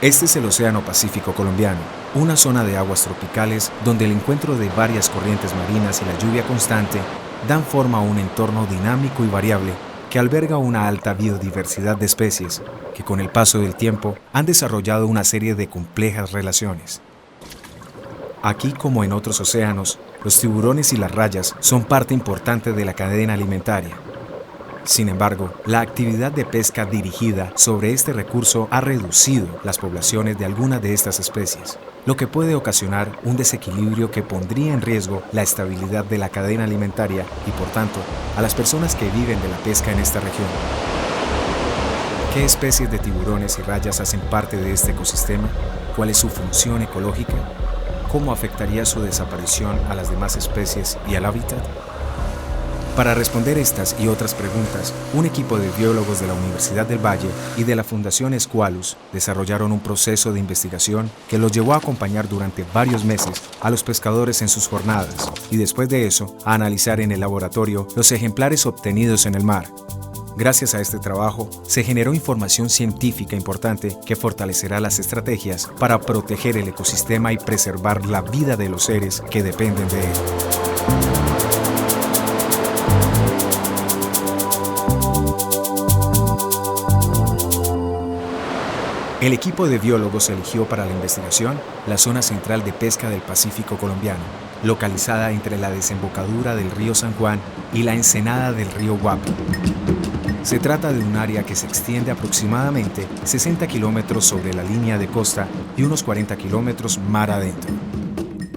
Este es el Océano Pacífico colombiano, una zona de aguas tropicales donde el encuentro de varias corrientes marinas y la lluvia constante dan forma a un entorno dinámico y variable que alberga una alta biodiversidad de especies que con el paso del tiempo han desarrollado una serie de complejas relaciones. Aquí, como en otros océanos, los tiburones y las rayas son parte importante de la cadena alimentaria. Sin embargo, la actividad de pesca dirigida sobre este recurso ha reducido las poblaciones de algunas de estas especies, lo que puede ocasionar un desequilibrio que pondría en riesgo la estabilidad de la cadena alimentaria y, por tanto, a las personas que viven de la pesca en esta región. ¿Qué especies de tiburones y rayas hacen parte de este ecosistema? ¿Cuál es su función ecológica? ¿Cómo afectaría su desaparición a las demás especies y al hábitat? Para responder estas y otras preguntas, un equipo de biólogos de la Universidad del Valle y de la Fundación Esqualus desarrollaron un proceso de investigación que los llevó a acompañar durante varios meses a los pescadores en sus jornadas y después de eso a analizar en el laboratorio los ejemplares obtenidos en el mar. Gracias a este trabajo, se generó información científica importante que fortalecerá las estrategias para proteger el ecosistema y preservar la vida de los seres que dependen de él. El equipo de biólogos eligió para la investigación la zona central de pesca del Pacífico colombiano, localizada entre la desembocadura del río San Juan y la ensenada del río Guapo. Se trata de un área que se extiende aproximadamente 60 kilómetros sobre la línea de costa y unos 40 kilómetros mar adentro.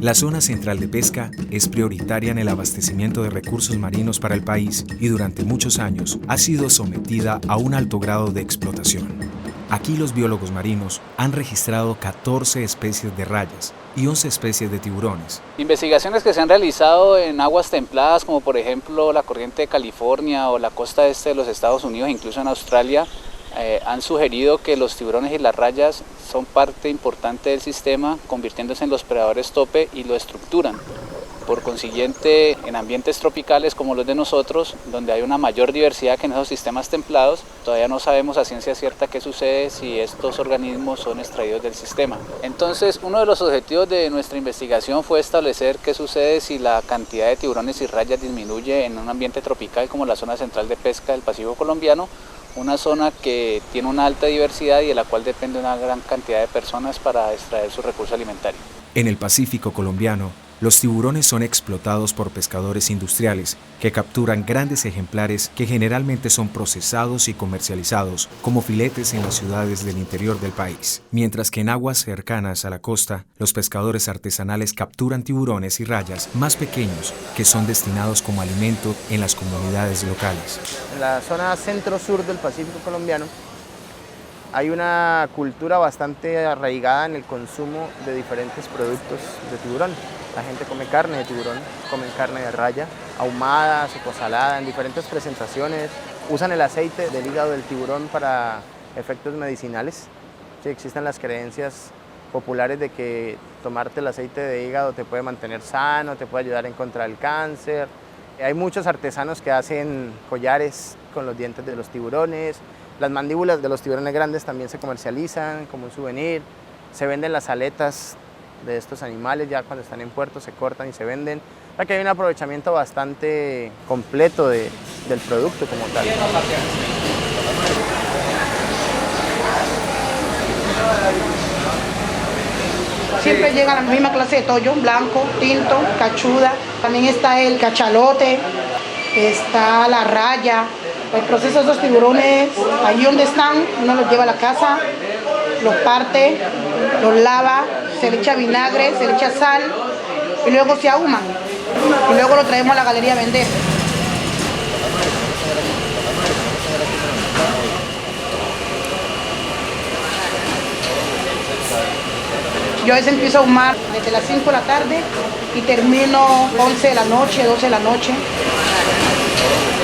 La zona central de pesca es prioritaria en el abastecimiento de recursos marinos para el país y durante muchos años ha sido sometida a un alto grado de explotación. Aquí los biólogos marinos han registrado 14 especies de rayas y 11 especies de tiburones. Investigaciones que se han realizado en aguas templadas, como por ejemplo la corriente de California o la costa este de los Estados Unidos, incluso en Australia, han sugerido que los tiburones y las rayas son parte importante del sistema, convirtiéndose en los predadores tope y lo estructuran. Por consiguiente, en ambientes tropicales como los de nosotros, donde hay una mayor diversidad que en esos sistemas templados, todavía no sabemos a ciencia cierta qué sucede si estos organismos son extraídos del sistema. Entonces, uno de los objetivos de nuestra investigación fue establecer qué sucede si la cantidad de tiburones y rayas disminuye en un ambiente tropical como la zona central de pesca del Pacífico colombiano, una zona que tiene una alta diversidad y de la cual depende una gran cantidad de personas para extraer su recurso alimentario. En el Pacífico colombiano, los tiburones son explotados por pescadores industriales que capturan grandes ejemplares que generalmente son procesados y comercializados como filetes en las ciudades del interior del país. Mientras que en aguas cercanas a la costa, los pescadores artesanales capturan tiburones y rayas más pequeños que son destinados como alimento en las comunidades locales. En la zona centro-sur del Pacífico colombiano hay una cultura bastante arraigada en el consumo de diferentes productos de tiburón. La gente come carne de tiburón, comen carne de raya, ahumada, salada, en diferentes presentaciones. Usan el aceite del hígado del tiburón para efectos medicinales. Sí, existen las creencias populares de que tomarte el aceite de hígado te puede mantener sano, te puede ayudar en contra del cáncer. Hay muchos artesanos que hacen collares con los dientes de los tiburones. Las mandíbulas de los tiburones grandes también se comercializan como un souvenir. Se venden las aletas de estos animales, ya cuando están en puerto se cortan y se venden. O sea que hay un aprovechamiento bastante completo del producto como tal. Siempre llega la misma clase de toyo, blanco, tinto, cachuda. También está el cachalote, está la raya. El proceso de esos tiburones, allí donde están, uno los lleva a la casa, los parte, los lava, se le echa vinagre, se le echa sal y luego se ahuman. Y luego lo traemos a la galería a vender. Yo a veces empiezo a ahumar desde las 5 de la tarde y termino 11 de la noche, 12 de la noche.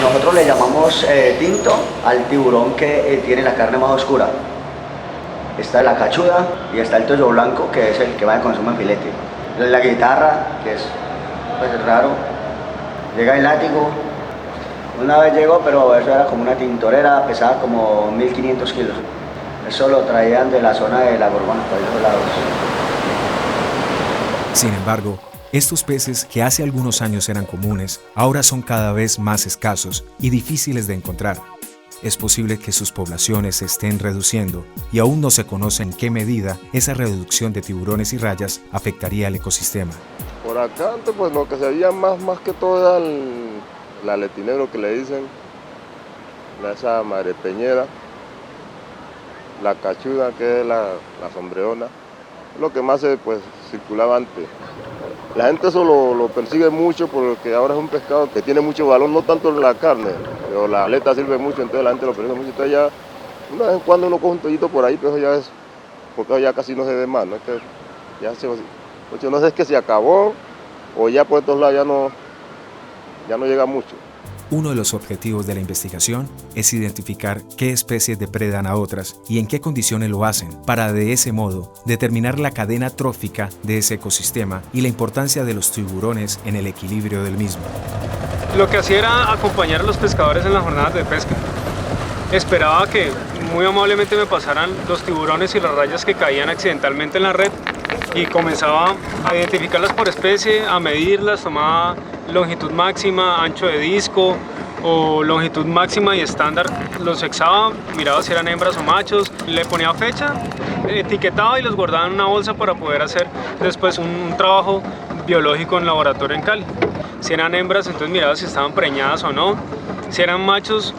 Nosotros le llamamos tinto al tiburón que tiene la carne más oscura. Está la cachuda y está el toyo blanco, que es el que va de consumo en filete. La guitarra, que es pues, raro. Llega el látigo. Una vez llegó, pero eso era como una tintorera, pesaba como 1500 kilos. Eso lo traían de la zona de la Gorgona, por esos lados. Sin embargo, estos peces que hace algunos años eran comunes, ahora son cada vez más escasos y difíciles de encontrar. Es posible que sus poblaciones se estén reduciendo y aún no se conoce en qué medida esa reducción de tiburones y rayas afectaría al ecosistema. Por acá antes pues lo que se veía más que todo era el aletinero que le dicen, esa madrepeñera, la cachuda que es la sombreona, lo que más se circulaba antes. La gente eso lo persigue mucho porque ahora es un pescado que tiene mucho valor, no tanto en la carne, pero la aleta sirve mucho, entonces la gente lo persigue mucho. Entonces ya, una vez en cuando uno coge un tollito por ahí, pero eso ya es, porque ya casi no se ve más, ¿no? Es que ya no sé, es que se acabó o ya por estos lados ya no llega mucho. Uno de los objetivos de la investigación es identificar qué especies depredan a otras y en qué condiciones lo hacen, para de ese modo determinar la cadena trófica de ese ecosistema y la importancia de los tiburones en el equilibrio del mismo. Lo que hacía era acompañar a los pescadores en las jornadas de pesca. Esperaba que muy amablemente me pasaran los tiburones y las rayas que caían accidentalmente en la red y comenzaba a identificarlas por especie, a medirlas, tomaba longitud máxima, ancho de disco o longitud máxima y estándar, los sexaba, miraba si eran hembras o machos, le ponía fecha, etiquetaba y los guardaba en una bolsa para poder hacer después un trabajo biológico en laboratorio en Cali. Si eran hembras, entonces miraba si estaban preñadas o no. Si eran machos,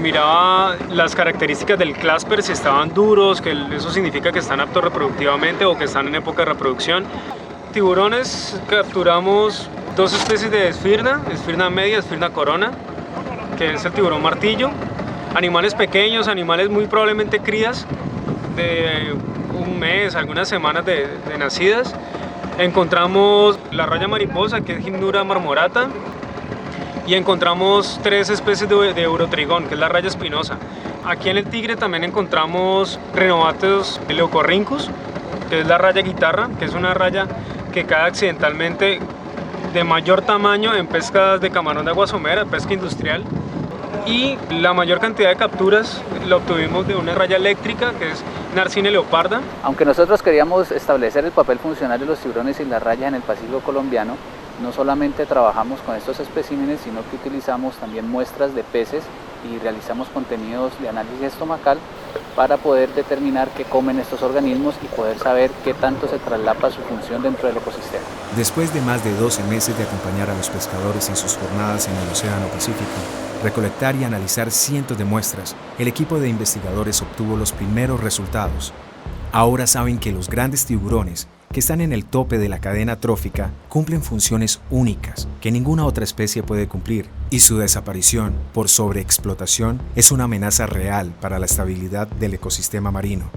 miraba las características del clasper, si estaban duros, que eso significa que están aptos reproductivamente o que están en época de reproducción. Tiburones capturamos dos especies de esfirna media, esfirna corona, que es el tiburón martillo. Animales pequeños, animales muy probablemente crías de un mes, algunas semanas de nacidas. Encontramos la raya mariposa, que es Gymnura marmorata, y encontramos tres especies de Eurotrigón, que es la raya espinosa. Aquí en el tigre también encontramos Rhinobates leucorhynchus, que es la raya guitarra, que es una raya que cae accidentalmente de mayor tamaño en pescas de camarón de agua somera, pesca industrial. Y la mayor cantidad de capturas la obtuvimos de una raya eléctrica, que es Narcine leoparda. Aunque nosotros queríamos establecer el papel funcional de los tiburones y las rayas en el Pacífico colombiano, no solamente trabajamos con estos especímenes, sino que utilizamos también muestras de peces y realizamos contenidos de análisis estomacal para poder determinar qué comen estos organismos y poder saber qué tanto se traslapa su función dentro del ecosistema. Después de más de 12 meses de acompañar a los pescadores en sus jornadas en el Océano Pacífico, recolectar y analizar cientos de muestras, el equipo de investigadores obtuvo los primeros resultados. Ahora saben que los grandes tiburones, que están en el tope de la cadena trófica, cumplen funciones únicas que ninguna otra especie puede cumplir, y su desaparición por sobreexplotación es una amenaza real para la estabilidad del ecosistema marino.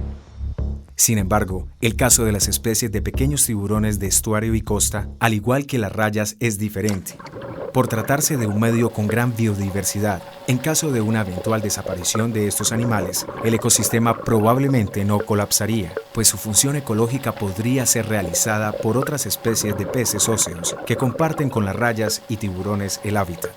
Sin embargo, el caso de las especies de pequeños tiburones de estuario y costa, al igual que las rayas, es diferente. Por tratarse de un medio con gran biodiversidad, en caso de una eventual desaparición de estos animales, el ecosistema probablemente no colapsaría, pues su función ecológica podría ser realizada por otras especies de peces óseos que comparten con las rayas y tiburones el hábitat.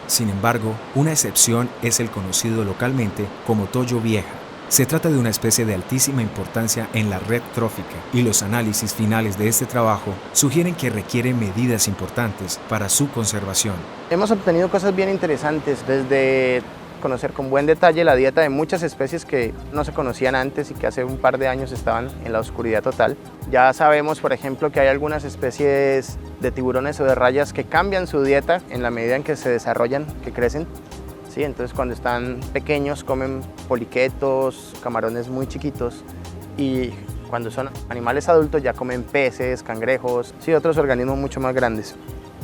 Sin embargo, una excepción es el conocido localmente como toyo vieja. Se trata de una especie de altísima importancia en la red trófica y los análisis finales de este trabajo sugieren que requiere medidas importantes para su conservación. Hemos obtenido cosas bien interesantes, desde conocer con buen detalle la dieta de muchas especies que no se conocían antes y que hace un par de años estaban en la oscuridad total. Ya sabemos, por ejemplo, que hay algunas especies de tiburones o de rayas que cambian su dieta en la medida en que se desarrollan, que crecen. Sí, entonces cuando están pequeños comen poliquetos, camarones muy chiquitos, y cuando son animales adultos ya comen peces, cangrejos, sí, otros organismos mucho más grandes.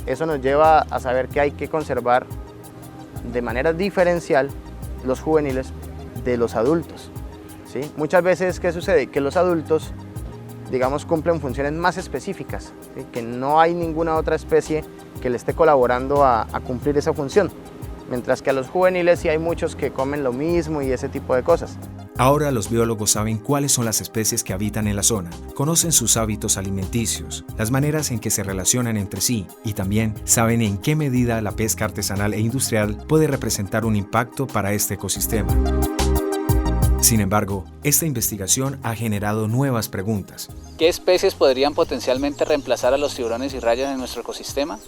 Eso nos lleva a saber que hay que conservar de manera diferencial los juveniles de los adultos. ¿Sí? Muchas veces, ¿qué sucede? Que los adultos, digamos, cumplen funciones más específicas, ¿sí? Que no hay ninguna otra especie que le esté colaborando a cumplir esa función. Mientras que a los juveniles sí hay muchos que comen lo mismo y ese tipo de cosas. Ahora los biólogos saben cuáles son las especies que habitan en la zona, conocen sus hábitos alimenticios, las maneras en que se relacionan entre sí y también saben en qué medida la pesca artesanal e industrial puede representar un impacto para este ecosistema. Sin embargo, esta investigación ha generado nuevas preguntas. ¿Qué especies podrían potencialmente reemplazar a los tiburones y rayas en nuestro ecosistema?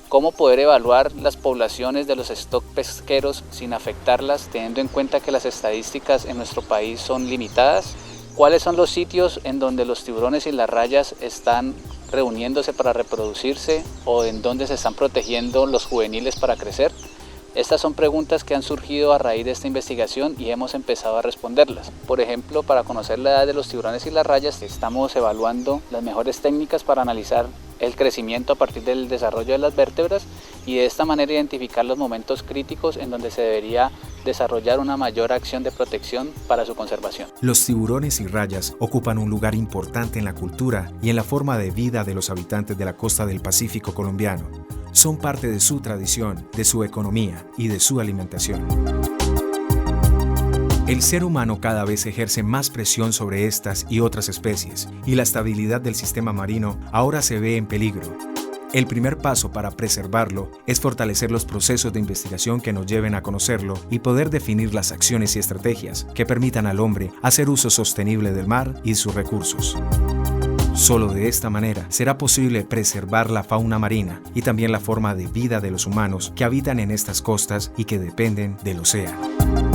¿Cómo poder evaluar las poblaciones de los stock pesqueros sin afectarlas, teniendo en cuenta que las estadísticas en nuestro país son limitadas? ¿Cuáles son los sitios en donde los tiburones y las rayas están reuniéndose para reproducirse o en donde se están protegiendo los juveniles para crecer? Estas son preguntas que han surgido a raíz de esta investigación y hemos empezado a responderlas. Por ejemplo, para conocer la edad de los tiburones y las rayas, estamos evaluando las mejores técnicas para analizar el crecimiento a partir del desarrollo de las vértebras y de esta manera identificar los momentos críticos en donde se debería desarrollar una mayor acción de protección para su conservación. Los tiburones y rayas ocupan un lugar importante en la cultura y en la forma de vida de los habitantes de la costa del Pacífico colombiano. Son parte de su tradición, de su economía y de su alimentación. El ser humano cada vez ejerce más presión sobre estas y otras especies, y la estabilidad del sistema marino ahora se ve en peligro. El primer paso para preservarlo es fortalecer los procesos de investigación que nos lleven a conocerlo y poder definir las acciones y estrategias que permitan al hombre hacer uso sostenible del mar y sus recursos. Solo de esta manera será posible preservar la fauna marina y también la forma de vida de los humanos que habitan en estas costas y que dependen del océano.